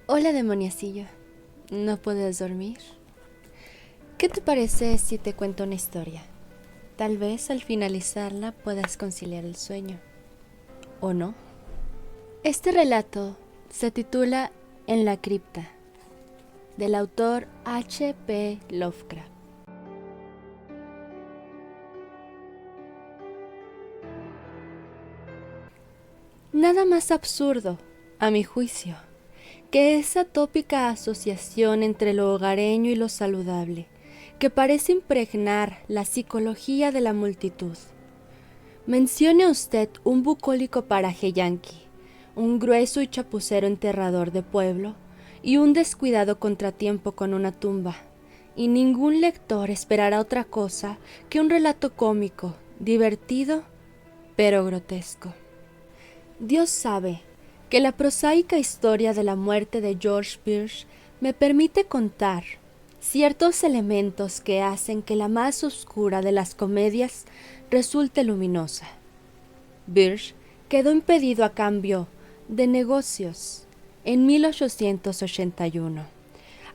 Hola, demoniacillo. ¿No puedes dormir? ¿Qué te parece si te cuento una historia? Tal vez al finalizarla puedas conciliar el sueño. ¿O no? Este relato se titula En la cripta, del autor H.P. Lovecraft. Nada más absurdo, a mi juicio, que esa tópica asociación entre lo hogareño y lo saludable, que parece impregnar la psicología de la multitud. Mencione usted un bucólico paraje yanqui, un grueso y chapucero enterrador de pueblo y un descuidado contratiempo con una tumba, y ningún lector esperará otra cosa que un relato cómico, divertido, pero grotesco. Dios sabe que la prosaica historia de la muerte de George Birch me permite contar ciertos elementos que hacen que la más oscura de las comedias resulte luminosa. Birch quedó impedido a cambio de negocios en 1881,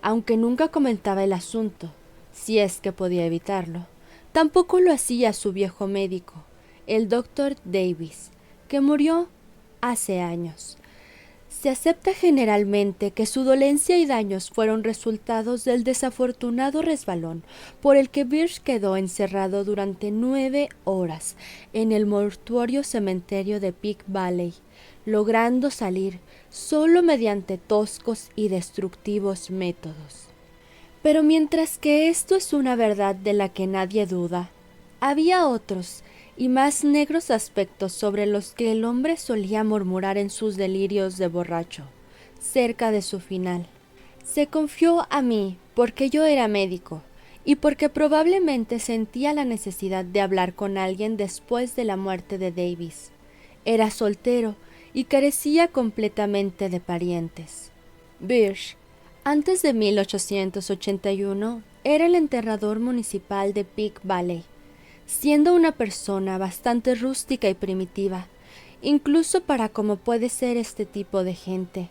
aunque nunca comentaba el asunto, si es que podía evitarlo. Tampoco lo hacía su viejo médico, el Dr. Davis, que murió hace años. Se acepta generalmente que su dolencia y daños fueron resultados del desafortunado resbalón por el que Birch quedó encerrado durante 9 horas en el mortuorio cementerio de Pig Valley, logrando salir solo mediante toscos y destructivos métodos. Pero mientras que esto es una verdad de la que nadie duda, había otros y más negros aspectos sobre los que el hombre solía murmurar en sus delirios de borracho, cerca de su final. Se confió a mí porque yo era médico y porque probablemente sentía la necesidad de hablar con alguien después de la muerte de Davis. Era soltero y carecía completamente de parientes. Birch, antes de 1881, era el enterrador municipal de Pig Valley, siendo una persona bastante rústica y primitiva, incluso para cómo puede ser este tipo de gente.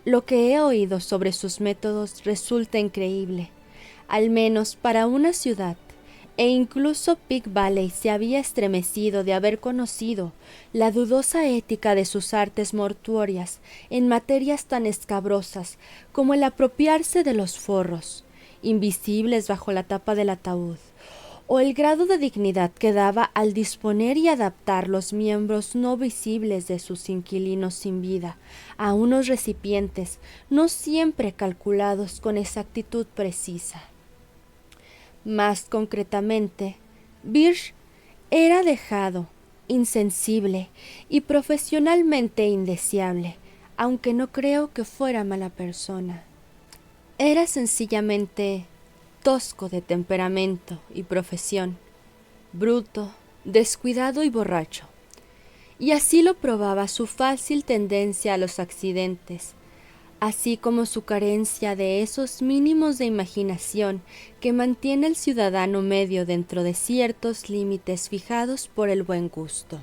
Lo que he oído sobre sus métodos resulta increíble, al menos para una ciudad, e incluso Pig Valley se había estremecido de haber conocido la dudosa ética de sus artes mortuorias en materias tan escabrosas como el apropiarse de los forros, invisibles bajo la tapa del ataúd, o el grado de dignidad que daba al disponer y adaptar los miembros no visibles de sus inquilinos sin vida a unos recipientes no siempre calculados con exactitud precisa. Más concretamente, Birch era dejado, insensible y profesionalmente indeseable, aunque no creo que fuera mala persona. Era sencillamente tosco de temperamento y profesión, bruto, descuidado y borracho. Y así lo probaba su fácil tendencia a los accidentes, así como su carencia de esos mínimos de imaginación que mantiene el ciudadano medio dentro de ciertos límites fijados por el buen gusto.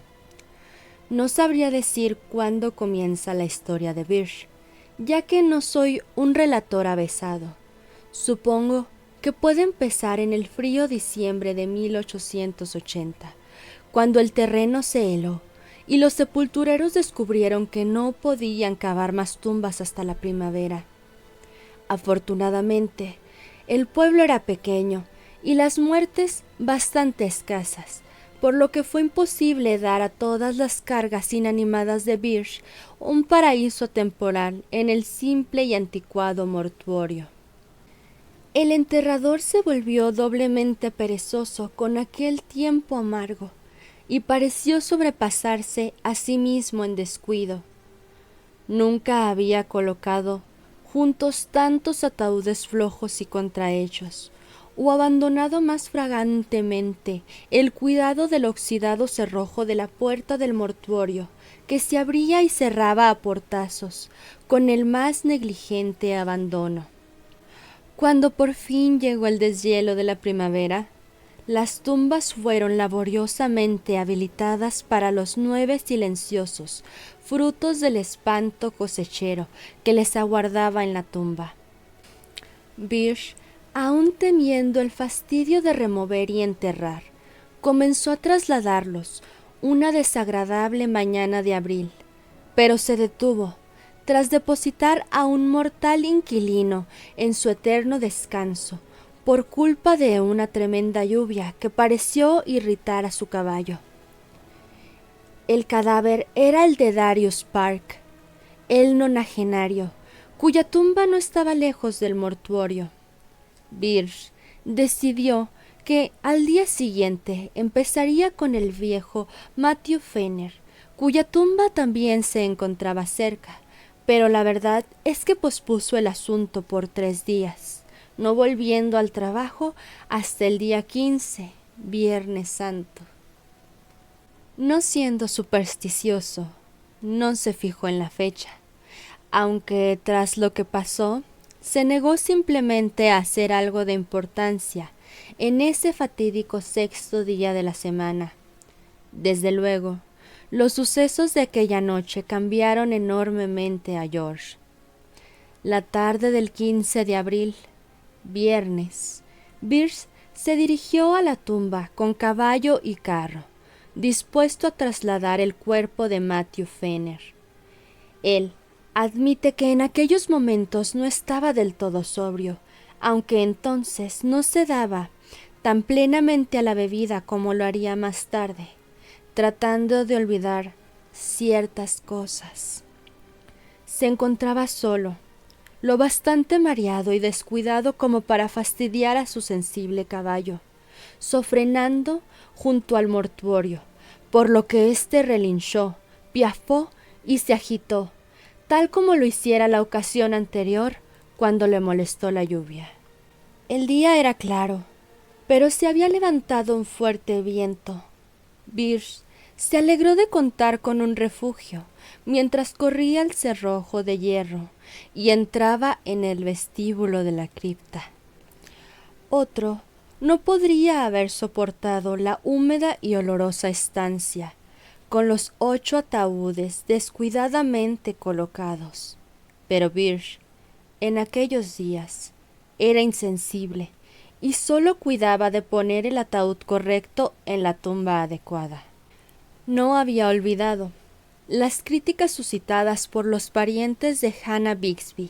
No sabría decir cuándo comienza la historia de Birch, ya que no soy un relator avesado. Supongo que puede empezar en el frío diciembre de 1880, cuando el terreno se heló y los sepultureros descubrieron que no podían cavar más tumbas hasta la primavera. Afortunadamente, el pueblo era pequeño y las muertes bastante escasas, por lo que fue imposible dar a todas las cargas inanimadas de Birch un paraíso temporal en el simple y anticuado mortuorio. El enterrador se volvió doblemente perezoso con aquel tiempo amargo y pareció sobrepasarse a sí mismo en descuido. Nunca había colocado juntos tantos ataúdes flojos y contrahechos, o abandonado más fragantemente el cuidado del oxidado cerrojo de la puerta del mortuorio, que se abría y cerraba a portazos, con el más negligente abandono. Cuando por fin llegó el deshielo de la primavera, Las tumbas fueron laboriosamente habilitadas para los 9 silenciosos, frutos del espanto cosechero que les aguardaba en la tumba. Birch, aún temiendo el fastidio de remover y enterrar, comenzó a trasladarlos una desagradable mañana de abril, pero se detuvo tras depositar a un mortal inquilino en su eterno descanso por culpa de una tremenda lluvia que pareció irritar a su caballo. El cadáver era el de Darius Park, el nonagenario, cuya tumba no estaba lejos del mortuorio. Birch decidió que al día siguiente empezaría con el viejo Matthew Fenner, cuya tumba también se encontraba cerca, pero la verdad es que pospuso el asunto por 3 días, no volviendo al trabajo hasta el día 15, Viernes Santo. No siendo supersticioso, no se fijó en la fecha, aunque tras lo que pasó, se negó simplemente a hacer algo de importancia en ese fatídico 6º día de la semana. Desde luego, los sucesos de aquella noche cambiaron enormemente a George. La tarde del 15 de abril, viernes, Birch se dirigió a la tumba con caballo y carro, dispuesto a trasladar el cuerpo de Matthew Fenner. Él admite que en aquellos momentos no estaba del todo sobrio, aunque entonces no se daba tan plenamente a la bebida como lo haría más tarde, tratando de olvidar ciertas cosas. Se encontraba solo, lo bastante mareado y descuidado como para fastidiar a su sensible caballo, sofrenando junto al mortuorio, por lo que éste relinchó, piafó y se agitó, tal como lo hiciera la ocasión anterior cuando le molestó la lluvia. El día era claro, pero se había levantado un fuerte viento. Birch se alegró de contar con un refugio mientras corría el cerrojo de hierro y entraba en el vestíbulo de la cripta. Otro no podría haber soportado la húmeda y olorosa estancia, con los 8 ataúdes descuidadamente colocados. Pero Birch, en aquellos días, era insensible y solo cuidaba de poner el ataúd correcto en la tumba adecuada. No había olvidado las críticas suscitadas por los parientes de Hannah Bixby,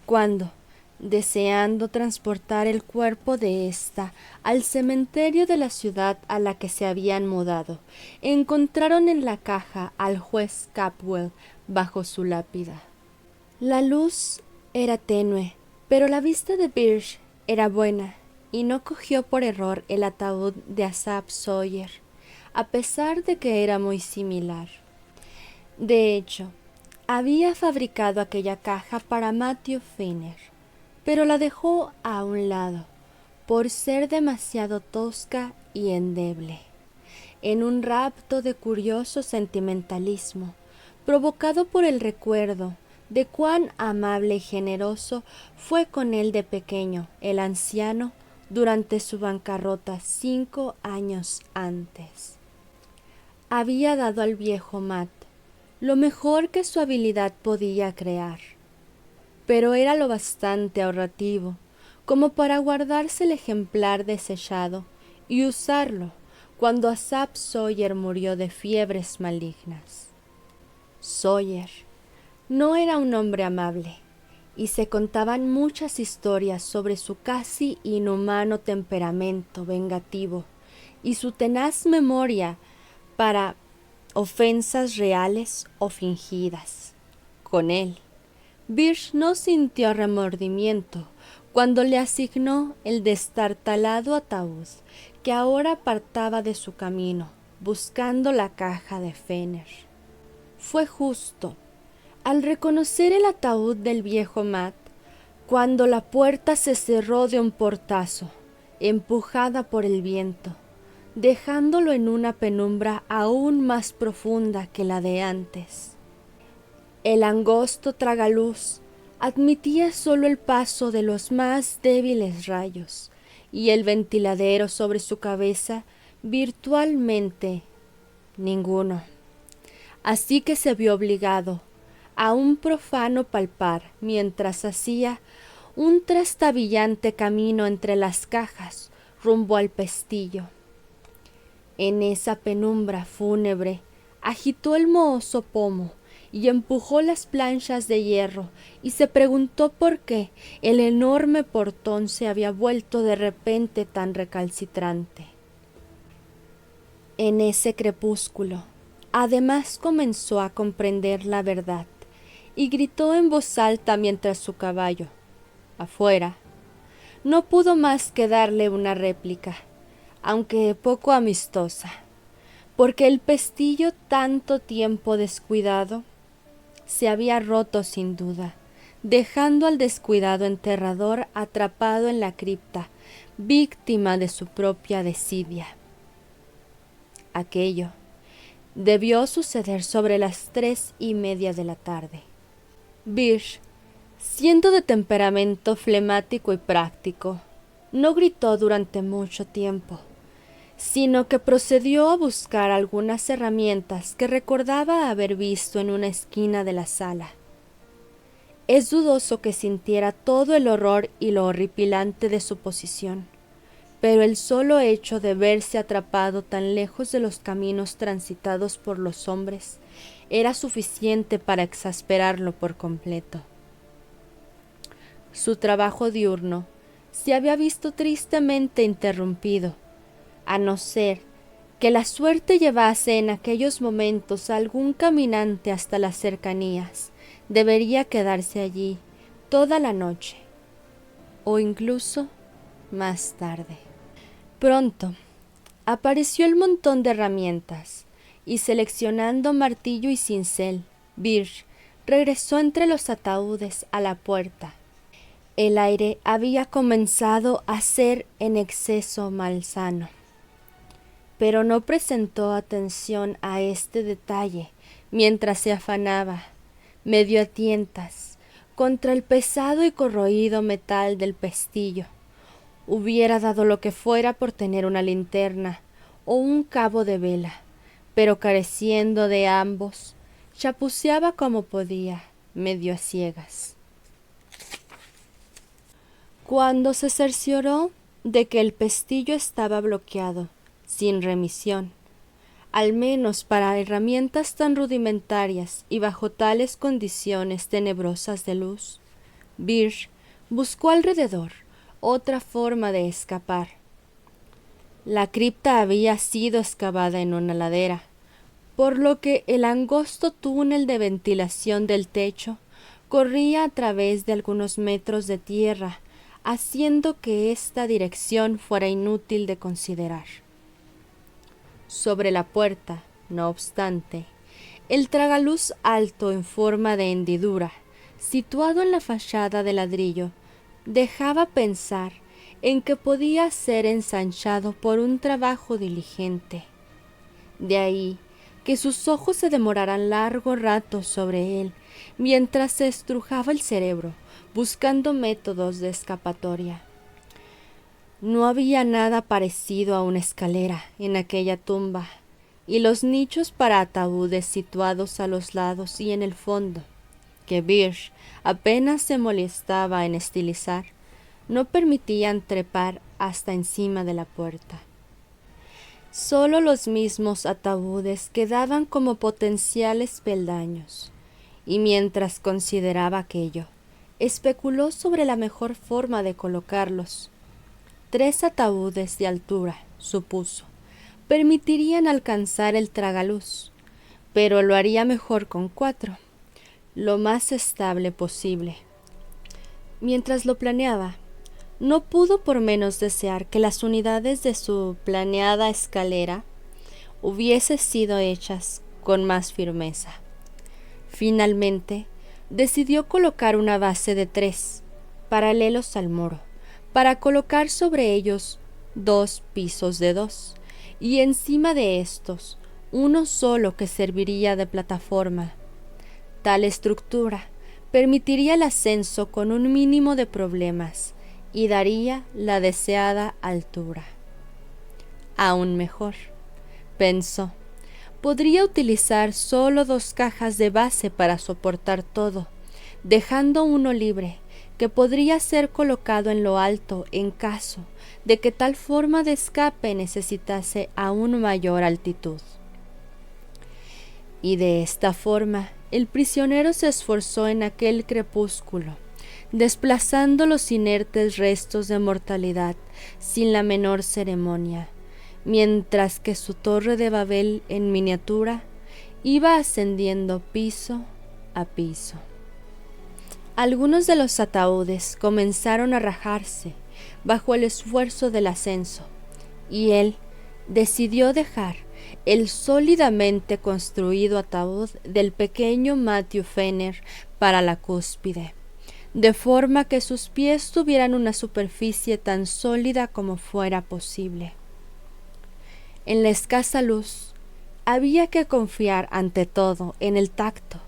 cuando, deseando transportar el cuerpo de ésta al cementerio de la ciudad a la que se habían mudado, encontraron en la caja al juez Capwell bajo su lápida. La luz era tenue, pero la vista de Birch era buena, y no cogió por error el ataúd de Asaph Sawyer, a pesar de que era muy similar. De hecho, había fabricado aquella caja para Matthew Fenner, pero la dejó a un lado, por ser demasiado tosca y endeble, en un rapto de curioso sentimentalismo, provocado por el recuerdo de cuán amable y generoso fue con él de pequeño el anciano durante su bancarrota 5 años antes. Había dado al viejo Matt lo mejor que su habilidad podía crear, pero era lo bastante ahorrativo como para guardarse el ejemplar desechado y usarlo cuando Asaph Sawyer murió de fiebres malignas. Sawyer no era un hombre amable, y se contaban muchas historias sobre su casi inhumano temperamento vengativo y su tenaz memoria para ofensas reales o fingidas. Con él, Birch no sintió remordimiento cuando le asignó el destartalado ataúd que ahora apartaba de su camino, buscando la caja de Fenner. Fue justo al reconocer el ataúd del viejo Matt, cuando la puerta se cerró de un portazo, empujada por el viento, dejándolo en una penumbra aún más profunda que la de antes. El angosto tragaluz admitía solo el paso de los más débiles rayos, y el ventiladero sobre su cabeza, virtualmente ninguno. Así que se vio obligado a un profano palpar mientras hacía un trastabillante camino entre las cajas rumbo al pestillo. En esa penumbra fúnebre agitó el mohoso pomo y empujó las planchas de hierro y se preguntó por qué el enorme portón se había vuelto de repente tan recalcitrante. En ese crepúsculo, además comenzó a comprender la verdad y gritó en voz alta mientras su caballo, afuera, no pudo más que darle una réplica, aunque poco amistosa, porque el pestillo tanto tiempo descuidado se había roto sin duda, dejando al descuidado enterrador atrapado en la cripta, víctima de su propia desidia. Aquello debió suceder sobre las 3:30 de la tarde. Birch, siendo de temperamento flemático y práctico, no gritó durante mucho tiempo, sino que procedió a buscar algunas herramientas que recordaba haber visto en una esquina de la sala. Es dudoso que sintiera todo el horror y lo horripilante de su posición, pero el solo hecho de verse atrapado tan lejos de los caminos transitados por los hombres era suficiente para exasperarlo por completo. Su trabajo diurno se había visto tristemente interrumpido, a no ser que la suerte llevase en aquellos momentos a algún caminante hasta las cercanías. Debería quedarse allí toda la noche, o incluso más tarde. Pronto apareció el montón de herramientas, y seleccionando martillo y cincel, Birch regresó entre los ataúdes a la puerta. El aire había comenzado a ser en exceso malsano, pero no prestó atención a este detalle mientras se afanaba, medio a tientas, contra el pesado y corroído metal del pestillo. Hubiera dado lo que fuera por tener una linterna o un cabo de vela, pero careciendo de ambos, chapuceaba como podía, medio a ciegas. Cuando se cercioró de que el pestillo estaba bloqueado, sin remisión, al menos para herramientas tan rudimentarias y bajo tales condiciones tenebrosas de luz, Birch buscó alrededor otra forma de escapar. La cripta había sido excavada en una ladera, por lo que el angosto túnel de ventilación del techo corría a través de algunos metros de tierra, haciendo que esta dirección fuera inútil de considerar. Sobre la puerta, no obstante, el tragaluz alto en forma de hendidura, situado en la fachada de ladrillo, dejaba pensar en que podía ser ensanchado por un trabajo diligente. De ahí que sus ojos se demoraran largo rato sobre él, mientras se estrujaba el cerebro, buscando métodos de escapatoria. No había nada parecido a una escalera en aquella tumba, y los nichos para ataúdes situados a los lados y en el fondo, que Birch apenas se molestaba en estilizar, no permitían trepar hasta encima de la puerta. Solo los mismos ataúdes quedaban como potenciales peldaños, y mientras consideraba aquello, especuló sobre la mejor forma de colocarlos. 3 ataúdes de altura, supuso, permitirían alcanzar el tragaluz, pero lo haría mejor con 4, lo más estable posible. Mientras lo planeaba, no pudo por menos desear que las unidades de su planeada escalera hubiesen sido hechas con más firmeza. Finalmente, decidió colocar una base de 3, paralelos al muro, para colocar sobre ellos 2 pisos de 2, y encima de estos, uno solo que serviría de plataforma. Tal estructura permitiría el ascenso con un mínimo de problemas, y daría la deseada altura. Aún mejor, pensó, podría utilizar solo 2 cajas de base para soportar todo, dejando uno libre, que podría ser colocado en lo alto en caso de que tal forma de escape necesitase aún mayor altitud. Y de esta forma, el prisionero se esforzó en aquel crepúsculo, desplazando los inertes restos de mortalidad sin la menor ceremonia, mientras que su torre de Babel en miniatura iba ascendiendo piso a piso. Algunos de los ataúdes comenzaron a rajarse bajo el esfuerzo del ascenso, y él decidió dejar el sólidamente construido ataúd del pequeño Matthew Fenner para la cúspide, de forma que sus pies tuvieran una superficie tan sólida como fuera posible. En la escasa luz, había que confiar ante todo en el tacto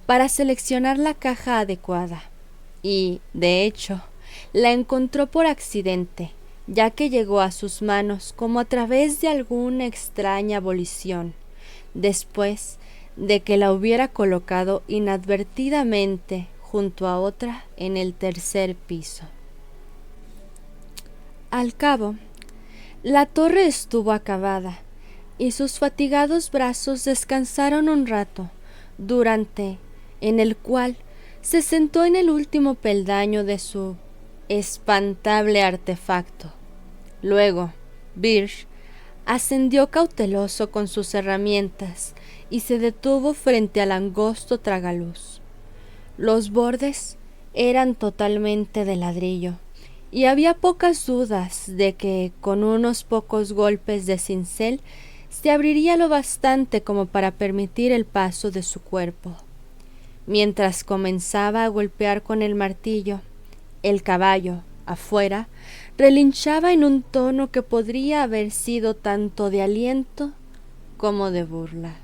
para seleccionar la caja adecuada, y, de hecho, la encontró por accidente, ya que llegó a sus manos como a través de alguna extraña volición, después de que la hubiera colocado inadvertidamente junto a otra en el 3er piso. Al cabo, la torre estuvo acabada, y sus fatigados brazos descansaron un rato, durante en el cual se sentó en el último peldaño de su espantable artefacto. Luego, Birch ascendió cauteloso con sus herramientas y se detuvo frente al angosto tragaluz. Los bordes eran totalmente de ladrillo, y había pocas dudas de que con unos pocos golpes de cincel se abriría lo bastante como para permitir el paso de su cuerpo. Mientras comenzaba a golpear con el martillo, el caballo, afuera, relinchaba en un tono que podría haber sido tanto de aliento como de burla.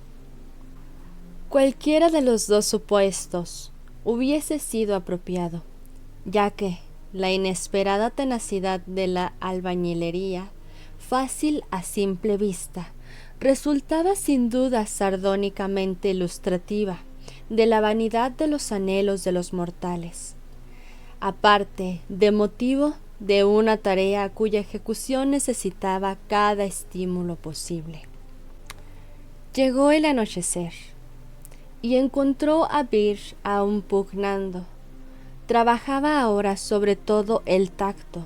Cualquiera de los 2 supuestos hubiese sido apropiado, ya que la inesperada tenacidad de la albañilería, fácil a simple vista, resultaba sin duda sardónicamente ilustrativa de la vanidad de los anhelos de los mortales, aparte de motivo de una tarea cuya ejecución necesitaba cada estímulo posible. Llegó el anochecer, y encontró a Birch aún pugnando. Trabajaba ahora sobre todo el tacto,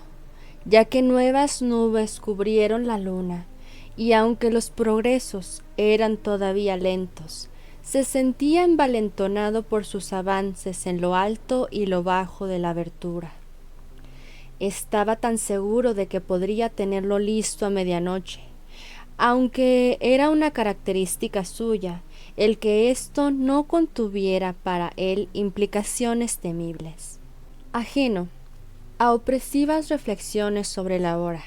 ya que nuevas nubes cubrieron la luna, y aunque los progresos eran todavía lentos, se sentía envalentonado por sus avances en lo alto y lo bajo de la abertura. Estaba tan seguro de que podría tenerlo listo a medianoche, aunque era una característica suya el que esto no contuviera para él implicaciones temibles. Ajeno a opresivas reflexiones sobre la hora,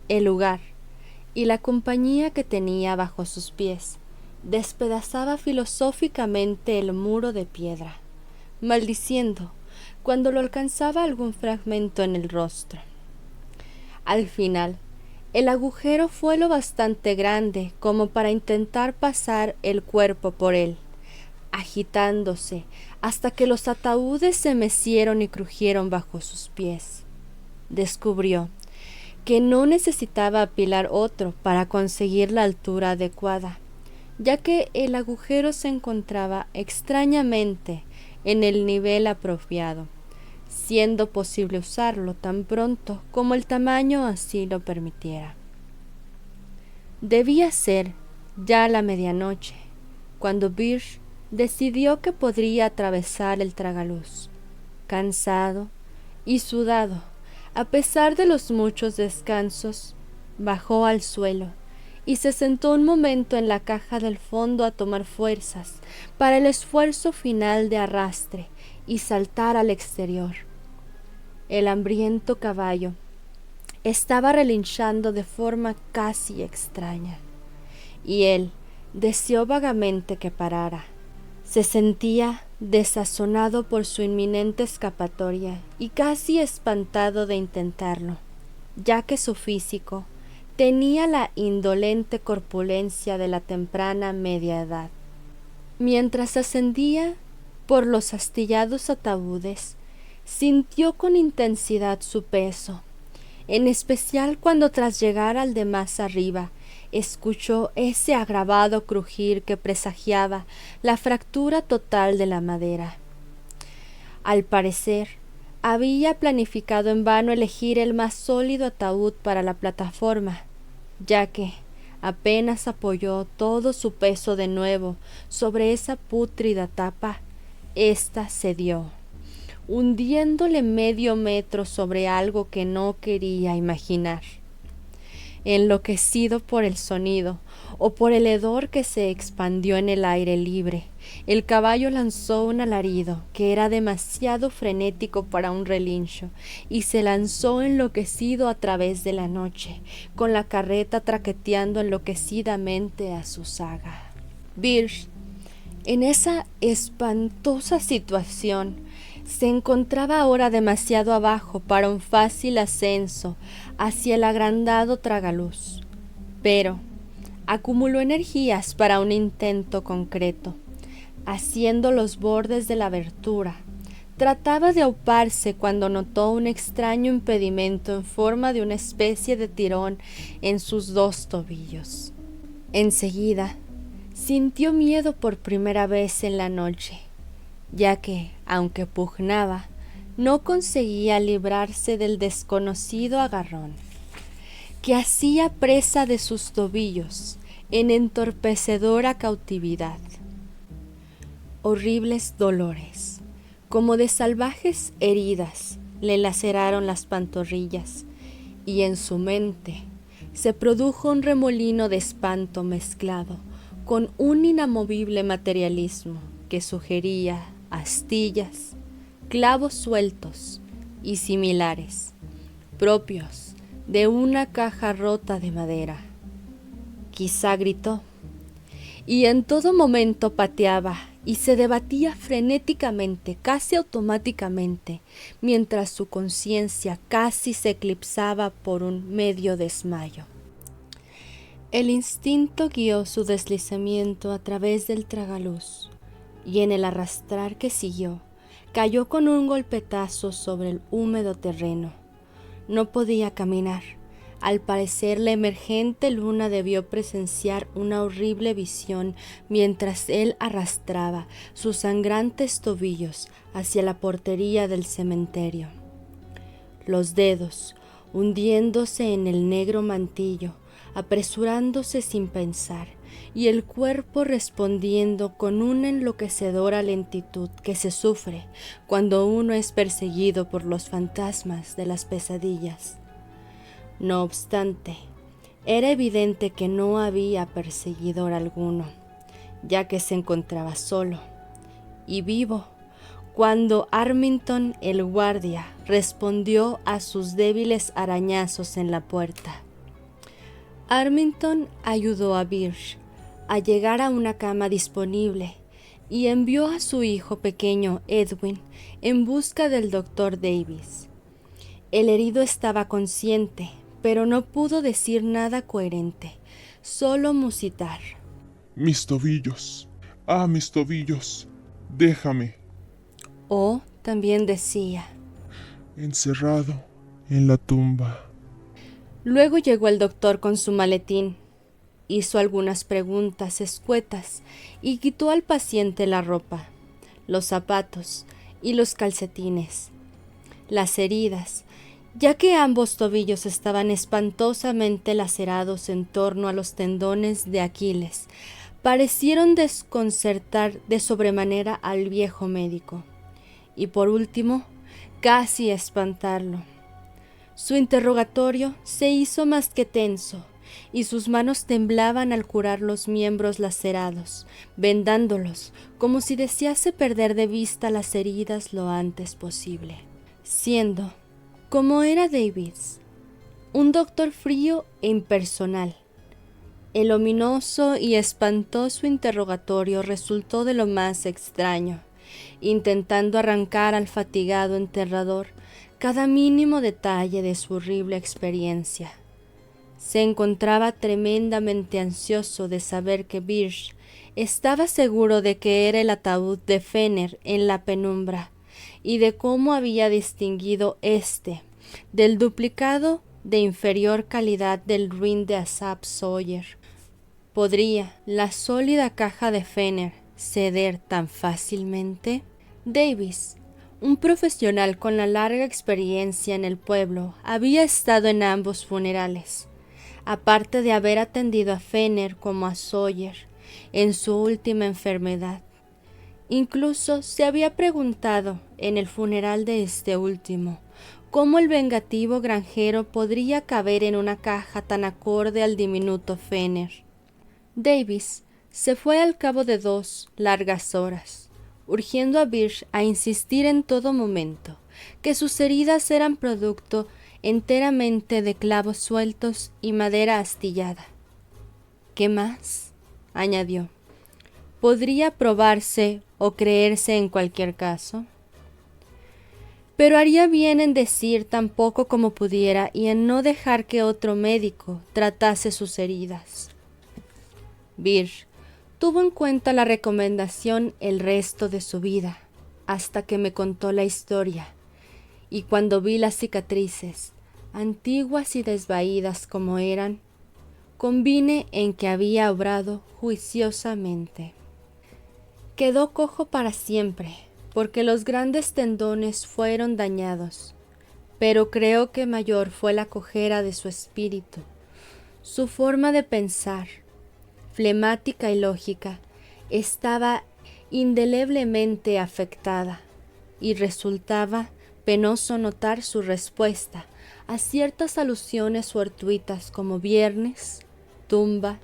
el lugar y la compañía que tenía bajo sus pies, despedazaba filosóficamente el muro de piedra, maldiciendo cuando lo alcanzaba algún fragmento en el rostro. Al final, el agujero fue lo bastante grande como para intentar pasar el cuerpo por él, agitándose hasta que los ataúdes se mecieron y crujieron bajo sus pies. Descubrió que no necesitaba apilar otro para conseguir la altura adecuada, ya que el agujero se encontraba extrañamente en el nivel apropiado, siendo posible usarlo tan pronto como el tamaño así lo permitiera. Debía ser ya la medianoche, cuando Birch decidió que podría atravesar el tragaluz. Cansado y sudado, a pesar de los muchos descansos, bajó al suelo y se sentó un momento en la caja del fondo a tomar fuerzas para el esfuerzo final de arrastre y saltar al exterior. El hambriento caballo estaba relinchando de forma casi extraña, y él deseó vagamente que parara. Se sentía desazonado por su inminente escapatoria y casi espantado de intentarlo, ya que su físico tenía la indolente corpulencia de la temprana media edad. Mientras ascendía por los astillados ataúdes, sintió con intensidad su peso, en especial cuando tras llegar al de más arriba, escuchó ese agravado crujir que presagiaba la fractura total de la madera. Al parecer, había planificado en vano elegir el más sólido ataúd para la plataforma, ya que apenas apoyó todo su peso de nuevo sobre esa pútrida tapa, ésta cedió, hundiéndole medio metro sobre algo que no quería imaginar. Enloquecido por el sonido o por el hedor que se expandió en el aire libre, el caballo lanzó un alarido que era demasiado frenético para un relincho y se lanzó enloquecido a través de la noche, con la carreta traqueteando enloquecidamente a su zaga. Birch, en esa espantosa situación, se encontraba ahora demasiado abajo para un fácil ascenso hacia el agrandado tragaluz, pero acumuló energías para un intento concreto. Haciendo los bordes de la abertura, trataba de auparse cuando notó un extraño impedimento en forma de una especie de tirón en sus dos tobillos. Enseguida, sintió miedo por primera vez en la noche, ya que, aunque pugnaba, no conseguía librarse del desconocido agarrón, que hacía presa de sus tobillos en entorpecedora cautividad. Horribles dolores, como de salvajes heridas, le laceraron las pantorrillas, y en su mente se produjo un remolino de espanto mezclado con un inamovible materialismo que sugería astillas, clavos sueltos y similares, propios de una caja rota de madera. Quizá gritó, y en todo momento pateaba y se debatía frenéticamente, casi automáticamente, mientras su conciencia casi se eclipsaba por un medio desmayo. El instinto guió su deslizamiento a través del tragaluz, y en el arrastrar que siguió, cayó con un golpetazo sobre el húmedo terreno. No podía caminar. Al parecer, la emergente luna debió presenciar una horrible visión mientras él arrastraba sus sangrantes tobillos hacia la portería del cementerio. Los dedos, hundiéndose en el negro mantillo, apresurándose sin pensar, y el cuerpo respondiendo con una enloquecedora lentitud que se sufre cuando uno es perseguido por los fantasmas de las pesadillas. No obstante, era evidente que no había perseguidor alguno, ya que se encontraba solo y vivo cuando Armington, el guardia, respondió a sus débiles arañazos en la puerta. Armington ayudó a Birch a llegar a una cama disponible y envió a su hijo pequeño Edwin en busca del doctor Davis. El herido estaba consciente, pero no pudo decir nada coherente, solo musitar. Mis tobillos, mis tobillos, déjame. O también decía, encerrado en la tumba. Luego llegó el doctor con su maletín, hizo algunas preguntas escuetas y quitó al paciente la ropa, los zapatos y los calcetines. Las heridas, ya que ambos tobillos estaban espantosamente lacerados en torno a los tendones de Aquiles, parecieron desconcertar de sobremanera al viejo médico, y por último, casi espantarlo. Su interrogatorio se hizo más que tenso, y sus manos temblaban al curar los miembros lacerados, vendándolos como si desease perder de vista las heridas lo antes posible. Siendo, como era Davis, un doctor frío e impersonal, el ominoso y espantoso interrogatorio resultó de lo más extraño, intentando arrancar al fatigado enterrador cada mínimo detalle de su horrible experiencia. Se encontraba tremendamente ansioso de saber que Birch estaba seguro de que era el ataúd de Fenner en la penumbra, y de cómo había distinguido éste del duplicado de inferior calidad del ruin de Asaph Sawyer. ¿Podría la sólida caja de Fenner ceder tan fácilmente? Davis, un profesional con la larga experiencia en el pueblo, había estado en ambos funerales, aparte de haber atendido a Fenner como a Sawyer en su última enfermedad. Incluso se había preguntado en el funeral de este último cómo el vengativo granjero podría caber en una caja tan acorde al diminuto Fenner. Davis se fue al cabo de 2 largas horas, urgiendo a Birch a insistir en todo momento que sus heridas eran producto enteramente de clavos sueltos y madera astillada. ¿Qué más?, añadió. ¿Podría probarse o creerse en cualquier caso? Pero haría bien en decir tan poco como pudiera y en no dejar que otro médico tratase sus heridas. Birch tuvo en cuenta la recomendación el resto de su vida, hasta que me contó la historia, y cuando vi las cicatrices, antiguas y desvaídas como eran, convine en que había obrado juiciosamente. Quedó cojo para siempre, porque los grandes tendones fueron dañados, pero creo que mayor fue la cojera de su espíritu. Su forma de pensar, flemática y lógica, estaba indeleblemente afectada, y resultaba penoso notar su respuesta a ciertas alusiones fortuitas como viernes, tumba,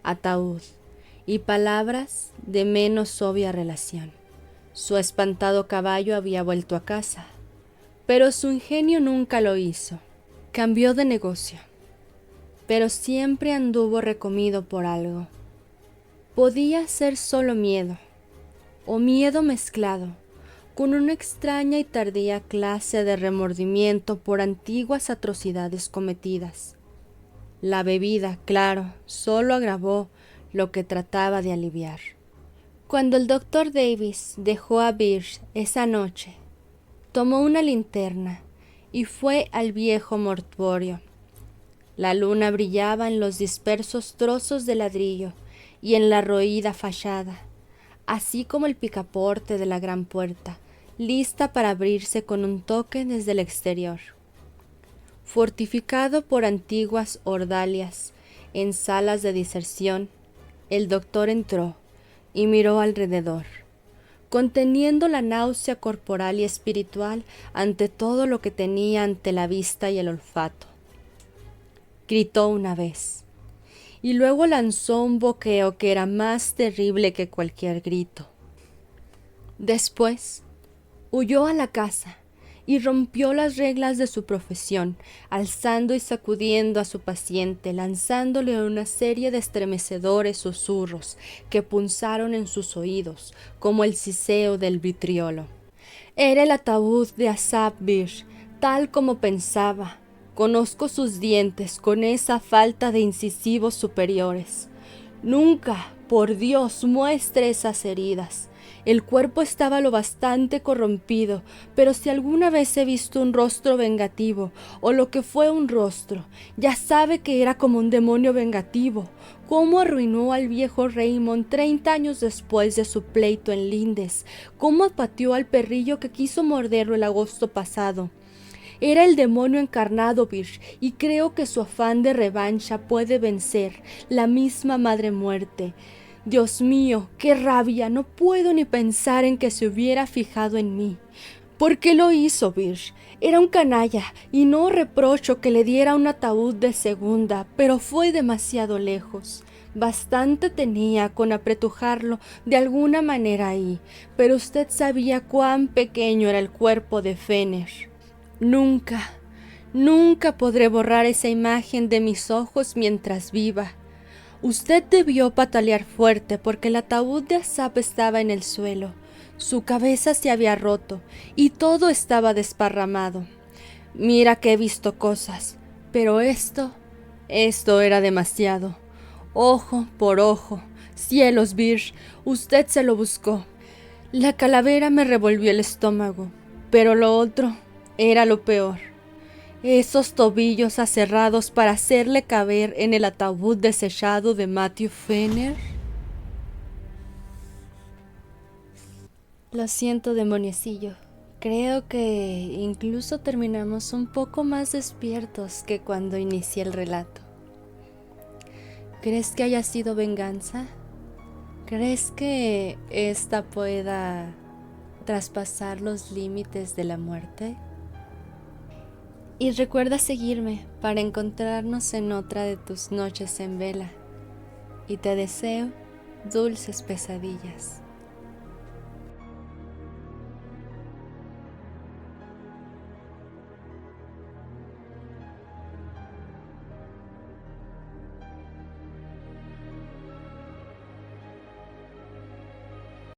ataúd, y palabras de menos obvia relación. Su espantado caballo había vuelto a casa, pero su ingenio nunca lo hizo. Cambió de negocio, pero siempre anduvo recomido por algo. Podía ser solo miedo, o miedo mezclado con una extraña y tardía clase de remordimiento por antiguas atrocidades cometidas. La bebida, claro, solo agravó lo que trataba de aliviar. Cuando el doctor Davis dejó a Birch esa noche, tomó una linterna y fue al viejo mortuorio. La luna brillaba en los dispersos trozos de ladrillo y en la roída fachada, así como el picaporte de la gran puerta, lista para abrirse con un toque desde el exterior. Fortificado por antiguas ordalias en salas de diserción, el doctor entró y miró alrededor, conteniendo la náusea corporal y espiritual ante todo lo que tenía ante la vista y el olfato. Gritó una vez, y luego lanzó un boqueo que era más terrible que cualquier grito. Después huyó a la casa y rompió las reglas de su profesión, alzando y sacudiendo a su paciente, lanzándole una serie de estremecedores susurros que punzaron en sus oídos, como el siseo del vitriolo. Era el ataúd de Asaph Birch, tal como pensaba. Conozco sus dientes con esa falta de incisivos superiores. Nunca, por Dios, muestre esas heridas. El cuerpo estaba lo bastante corrompido, pero si alguna vez he visto un rostro vengativo, o lo que fue un rostro, ya sabe que era como un demonio vengativo. Cómo arruinó al viejo Raymond 30 años después de su pleito en Lindes, cómo apateó al perrillo que quiso morderlo el agosto pasado. Era el demonio encarnado, Birch, y creo que su afán de revancha puede vencer la misma madre muerte. Dios mío, qué rabia, no puedo ni pensar en que se hubiera fijado en mí. ¿Por qué lo hizo, Birch? Era un canalla, y no reprocho que le diera un ataúd de segunda, pero fue demasiado lejos. Bastante tenía con apretujarlo de alguna manera ahí, pero usted sabía cuán pequeño era el cuerpo de Fenner. Nunca, nunca podré borrar esa imagen de mis ojos mientras viva. Usted debió patalear fuerte porque el ataúd de Asaph estaba en el suelo. Su cabeza se había roto y todo estaba desparramado. Mira que he visto cosas, pero esto era demasiado. Ojo por ojo. Cielos, Birch, usted se lo buscó. La calavera me revolvió el estómago, pero lo otro era lo peor. Esos tobillos aserrados para hacerle caber en el ataúd desechado de Matthew Fenner. Lo siento, demoniecillo. Creo que incluso terminamos un poco más despiertos que cuando inicié el relato. ¿Crees que haya sido venganza? ¿Crees que esta pueda traspasar los límites de la muerte? Y recuerda seguirme para encontrarnos en otra de tus noches en vela. Y te deseo dulces pesadillas.